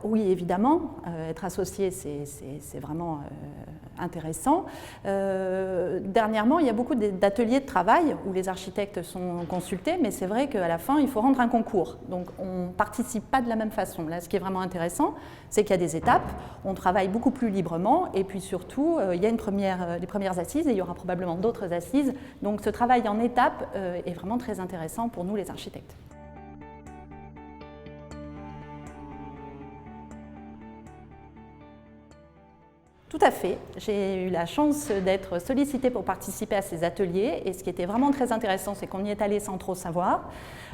oui, évidemment, être associé, c'est vraiment intéressant. Dernièrement, il y a beaucoup d'ateliers de travail où les architectes sont consultés, mais c'est vrai qu'à la fin, il faut rendre un concours. Donc, on ne participe pas de la même façon. Là, ce qui est vraiment intéressant, c'est qu'il y a des étapes, on travaille beaucoup plus librement, et puis surtout, il y a les premières assises, et il y aura probablement d'autres assises. Donc, ce travail en étapes est vraiment très intéressant pour nous, les architectes. Tout à fait. J'ai eu la chance d'être sollicitée pour participer à ces ateliers et ce qui était vraiment très intéressant, c'est qu'on y est allé sans trop savoir.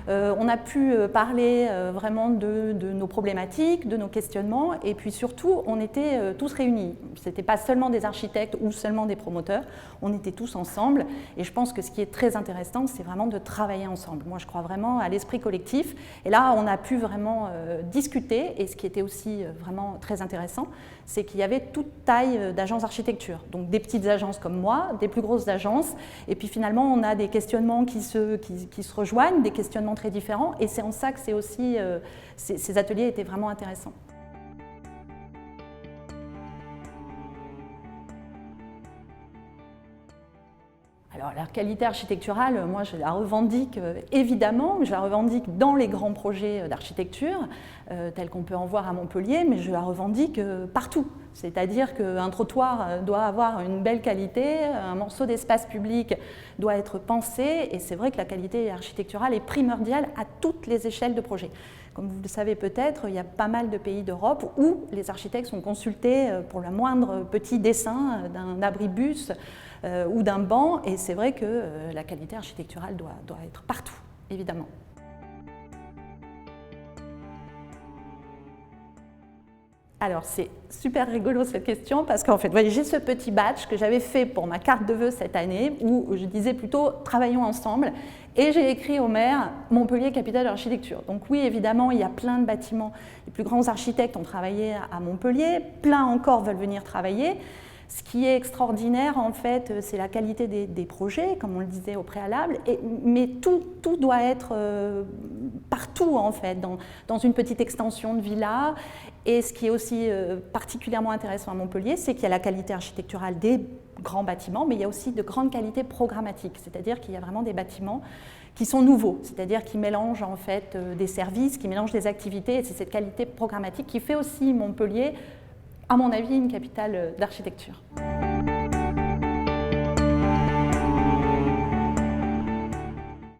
On a pu parler vraiment de nos problématiques, de nos questionnements et puis surtout, on était tous réunis. Ce n'était pas seulement des architectes ou seulement des promoteurs, on était tous ensemble et je pense que ce qui est très intéressant, c'est vraiment de travailler ensemble. Moi, je crois vraiment à l'esprit collectif et là, on a pu vraiment discuter et ce qui était aussi vraiment très intéressant, c'est qu'il y avait toute taille d'agences d'architecture, donc des petites agences comme moi, des plus grosses agences, et puis finalement on a des questionnements qui se rejoignent, des questionnements très différents, et c'est en ça que c'est aussi, ces ateliers étaient vraiment intéressants. Alors la qualité architecturale, moi je la revendique évidemment, je la revendique dans les grands projets d'architecture, tels qu'on peut en voir à Montpellier, mais je la revendique partout. C'est-à-dire qu'un trottoir doit avoir une belle qualité, un morceau d'espace public doit être pensé, et c'est vrai que la qualité architecturale est primordiale à toutes les échelles de projet. Comme vous le savez peut-être, il y a pas mal de pays d'Europe où les architectes sont consultés pour le moindre petit dessin d'un abribus ou d'un banc, et c'est vrai que la qualité architecturale doit être partout, évidemment. Alors c'est super rigolo cette question parce qu'en fait, voyez, j'ai ce petit badge que j'avais fait pour ma carte de vœux cette année où je disais plutôt « travaillons ensemble » et j'ai écrit au maire « Montpellier, capitale de l'architecture ». Donc oui, évidemment, il y a plein de bâtiments. Les plus grands architectes ont travaillé à Montpellier, plein encore veulent venir travailler. Ce qui est extraordinaire, en fait, c'est la qualité des projets, comme on le disait au préalable, mais tout doit être partout, en fait, dans une petite extension de villa. Et ce qui est aussi particulièrement intéressant à Montpellier, c'est qu'il y a la qualité architecturale des grands bâtiments, mais il y a aussi de grandes qualités programmatiques, c'est-à-dire qu'il y a vraiment des bâtiments qui sont nouveaux, c'est-à-dire qui mélangent en fait des services, qui mélangent des activités, et c'est cette qualité programmatique qui fait aussi Montpellier, à mon avis, une capitale d'architecture.